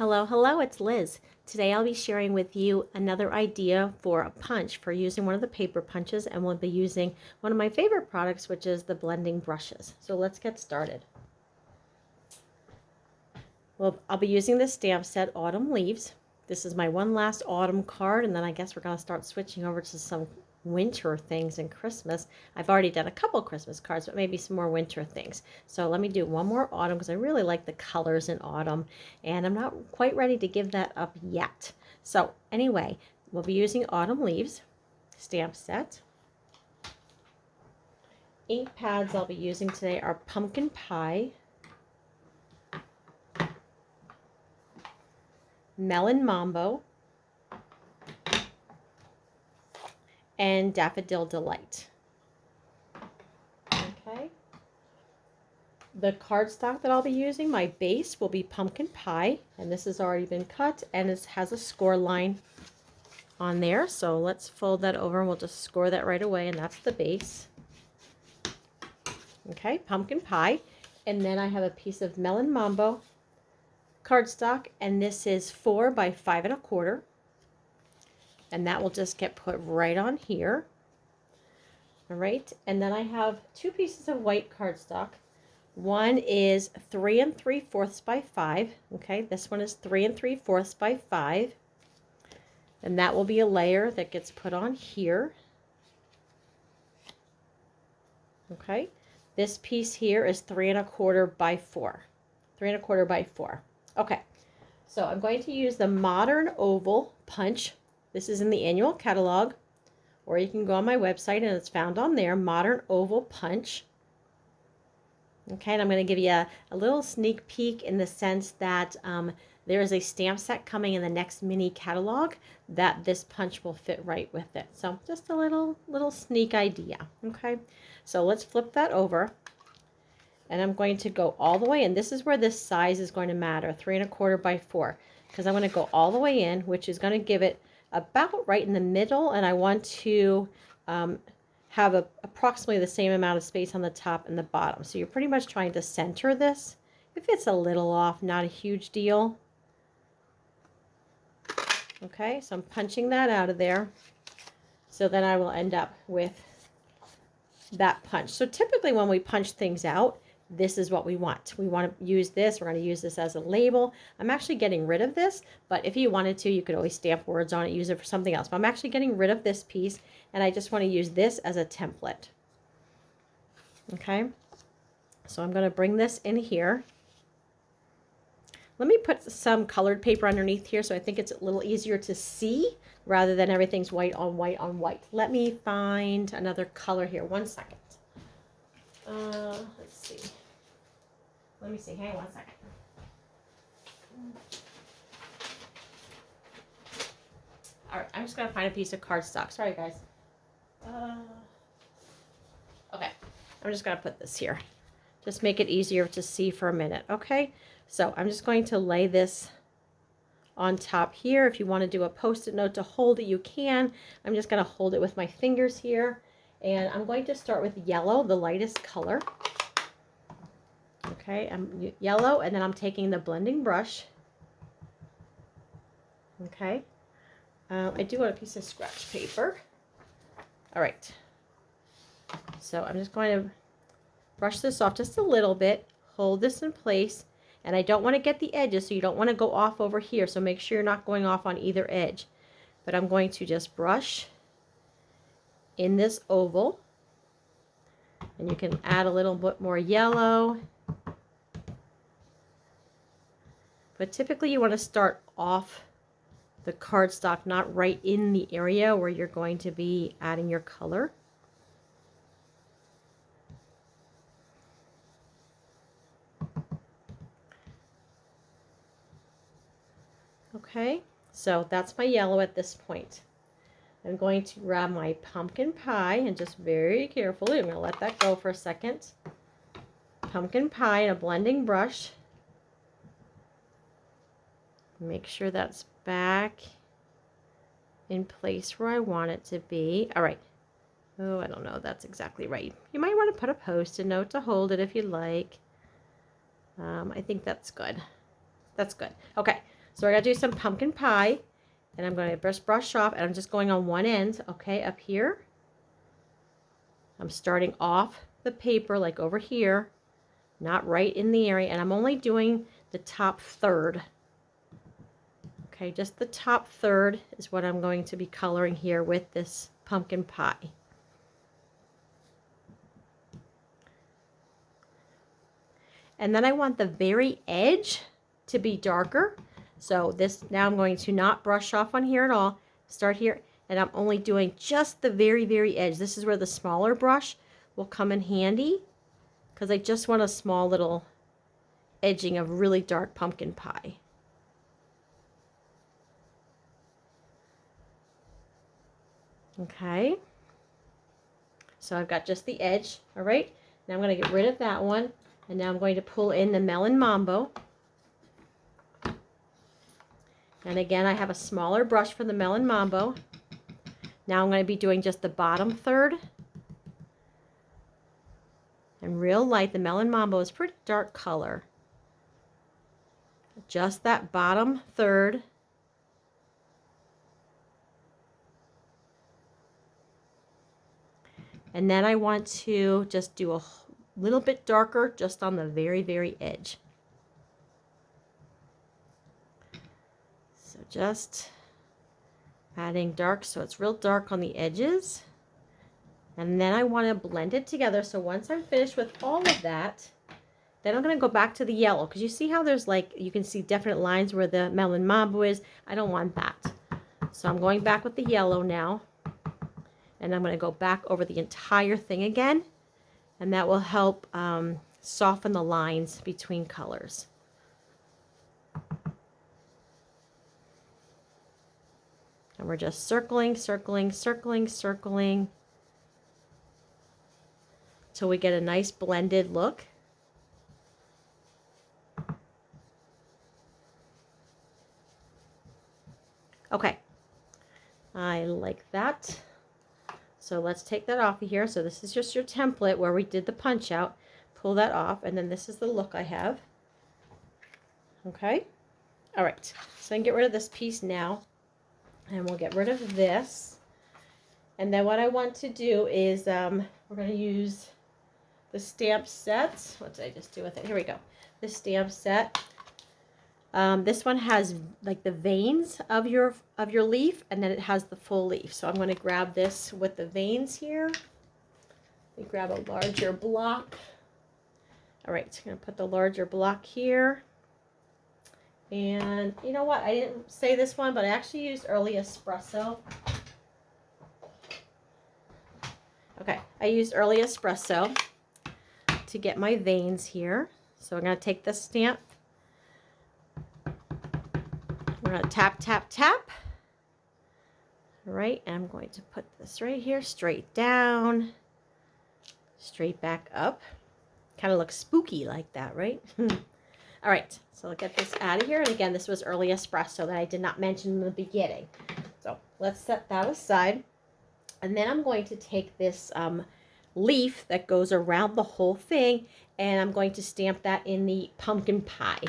Hello, hello, it's Liz. Today I'll be sharing with you another idea for a punch for using one of the paper punches, and we'll be using one of my favorite products, which is the blending brushes. So let's get started. Well, I'll be using this stamp set, Autumn Leaves. This is my one last autumn card, and then I guess we're going to start switching over to some winter things and Christmas. I've already done a couple Christmas cards, but maybe some more winter things. So let me do one more autumn because I really like the colors in autumn, and I'm not quite ready to give that up yet. So anyway, we'll be using Autumn Leaves stamp set. Ink pads I'll be using today are Pumpkin Pie, Melon Mambo, and Daffodil Delight. Okay. The cardstock that I'll be using, my base will be Pumpkin Pie, and this has already been cut, and it has a score line on there. So let's fold that over and we'll just score that right away, and that's the base. Okay, Pumpkin Pie. And then I have a piece of Melon Mambo cardstock, and this is 4 by 5 1/4. And that will just get put right on here. All right, and then I have 2 pieces of white cardstock. One is 3 3/4 by 5. Okay, this one is 3 3/4 by 5. And that will be a layer that gets put on here. Okay, this piece here is 3 1/4 by 4. 3 1/4 by 4. Okay, so I'm going to use the Modern Oval Punch. This is in the annual catalog, or you can go on my website and it's found on there, Modern Oval Punch. Okay, and I'm going to give you a little sneak peek in the sense that there is a stamp set coming in the next mini catalog that this punch will fit right with it. So just a little sneak idea. Okay, so let's flip that over. And I'm going to go all the way in. This is where this size is going to matter, 3 1/4 by 4. Because I'm going to go all the way in, which is going to give it about right in the middle, and I want to have approximately the same amount of space on the top and the bottom. So you're pretty much trying to center this. If it's a little off, not a huge deal. Okay, so I'm punching that out of there. So then I will end up with that punch. So typically when we punch things out, this is what we want. We want to use this. We're going to use this as a label. I'm actually getting rid of this, but if you wanted to, you could always stamp words on it, use it for something else. But I'm actually getting rid of this piece, and I just want to use this as a template. Okay, so I'm going to bring this in here. Let me put some colored paper underneath here so I think it's a little easier to see rather than everything's white on white on white. Let me find another color here. 1 second. Let's see. Let me see. Hang on 1 second. All right, I'm just going to find a piece of cardstock. Sorry, guys. Okay, I'm just going to put this here. Just make it easier to see for a minute, okay? So I'm just going to lay this on top here. If you want to do a Post-it note to hold it, you can. I'm just going to hold it with my fingers here. And I'm going to start with yellow, the lightest color. Okay, I'm yellow, and then I'm taking the blending brush. Okay, I do want a piece of scratch paper. All right, so I'm just going to brush this off just a little bit, hold this in place, and I don't want to get the edges, so you don't want to go off over here, so make sure you're not going off on either edge. But I'm going to just brush in this oval, and you can add a little bit more yellow. But typically you want to start off the cardstock not right in the area where you're going to be adding your color. Okay, so that's my yellow at this point. I'm going to grab my pumpkin pie and just very carefully, I'm going to let that go for a second. Pumpkin pie and a blending brush. Make sure that's back in place where I want it to be. All right. Oh, I don't know. That's exactly right. You might want to put a Post-it note to hold it if you like. I think that's good. That's good. Okay. So we're going to do some pumpkin pie. And I'm going to just brush off, and I'm just going on one end, okay, up here. I'm starting off the paper like over here, not right in the area, and I'm only doing the top third. Okay, just the top third is what I'm going to be coloring here with this pumpkin pie. And then I want the very edge to be darker. So this, now I'm going to not brush off on here at all. Start here, and I'm only doing just the very, very edge. This is where the smaller brush will come in handy, because I just want a small little edging of really dark pumpkin pie. Okay. So I've got just the edge, all right? Now I'm going to get rid of that one, and now I'm going to pull in the Melon Mambo. And again, I have a smaller brush for the Melon Mambo. Now I'm going to be doing just the bottom third. And real light, the Melon Mambo is pretty dark color. Just that bottom third. And then I want to just do a little bit darker just on the very, very edge. So just adding dark so it's real dark on the edges. And then I want to blend it together. So once I'm finished with all of that, then I'm going to go back to the yellow, because you see how there's like, you can see definite lines where the Melon Mambo is. I don't want that. So I'm going back with the yellow now. And I'm going to go back over the entire thing again. And that will help soften the lines between colors. And we're just circling, circling, circling, circling, till we get a nice blended look. Okay, I like that. So let's take that off of here. So this is just your template where we did the punch out. Pull that off, and then this is the look I have. Okay, all right, so I can get rid of this piece now, and we'll get rid of this. And then what I want to do is we're going to use the stamp set. What did I just do with it? Here we go. The stamp set. This one has like the veins of your leaf, and then it has the full leaf. So I'm going to grab this with the veins here. We grab a larger block. All right, so I'm going to put the larger block here. And you know what? I didn't say this one, but I actually used early espresso. Okay, I used early espresso to get my veins here. So I'm going to take this stamp. We're going to tap, tap, tap. All right, and I'm going to put this right here, straight down, straight back up. Kind of looks spooky like that, right? All right, so I'll get this out of here. And again, this was early espresso that I did not mention in the beginning. So let's set that aside. And then I'm going to take this leaf that goes around the whole thing, and I'm going to stamp that in the pumpkin pie.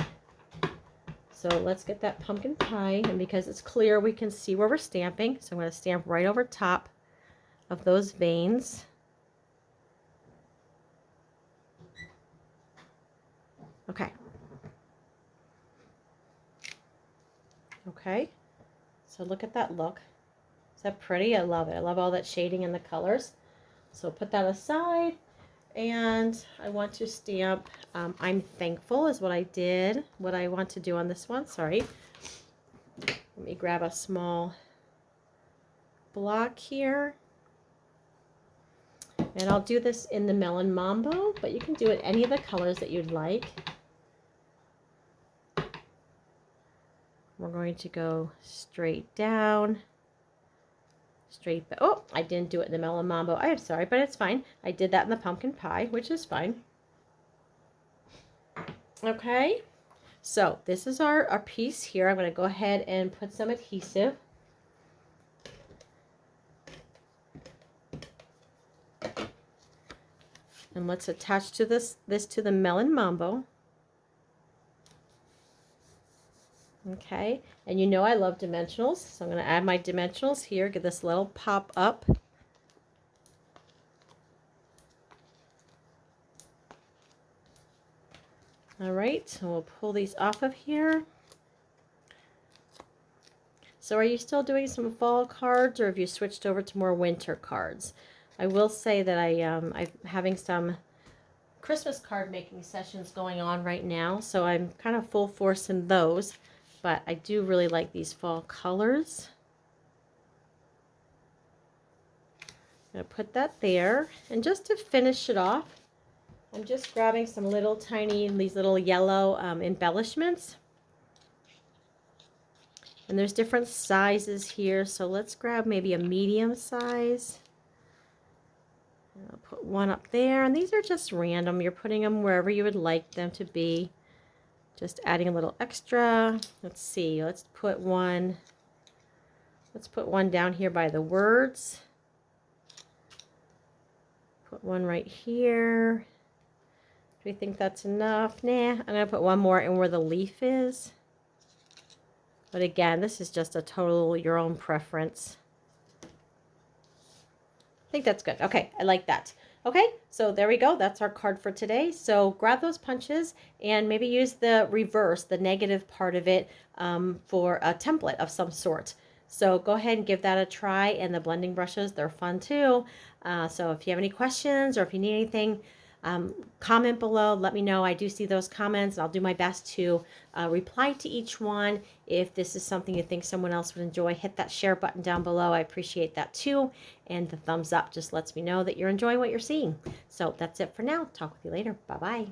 So let's get that pumpkin pie, and because it's clear, we can see where we're stamping. So I'm going to stamp right over top of those veins. Okay. Okay. So look at that look. Is that pretty? I love it. I love all that shading and the colors. So put that aside. And I want to stamp, I'm thankful is what I did, what I want to do on this one, sorry. Let me grab a small block here. And I'll do this in the Melon Mambo, but you can do it any of the colors that you'd like. We're going to go straight down. Straight back. Oh, I didn't do it in the Melon Mambo. I'm sorry, but it's fine. I did that in the pumpkin pie, which is fine. Okay, so this is our piece here. I'm going to go ahead and put some adhesive. And let's attach to this to the Melon Mambo. Okay, and you know I love dimensionals, so I'm going to add my dimensionals here, get this little pop up. All right, so we'll pull these off of here. So are you still doing some fall cards, or have you switched over to more winter cards? I will say that I'm having some Christmas card making sessions going on right now, so I'm kind of full force in those, but I do really like these fall colors. I'm going to put that there, and just to finish it off, I'm just grabbing some little tiny, these little yellow embellishments. And there's different sizes here, so let's grab maybe a medium size. I'll put one up there, and these are just random. You're putting them wherever you would like them to be. Just adding a little extra. Let's see, let's put one down here by the words. Put one right here. Do we think that's enough? Nah, I'm going to put one more in where the leaf is. But again, this is just a total your own preference. I think that's good. Okay, I like that. Okay, so there we go. That's our card for today. So grab those punches and maybe use the reverse, the negative part of it for a template of some sort. So go ahead and give that a try. And the blending brushes, they're fun too. So if you have any questions or if you need anything, comment below. Let me know. I do see those comments, and I'll do my best to reply to each one. If this is something you think someone else would enjoy, hit that share button down below. I appreciate that too. And the thumbs up just lets me know that you're enjoying what you're seeing. So that's it for now. Talk with you later. Bye-bye.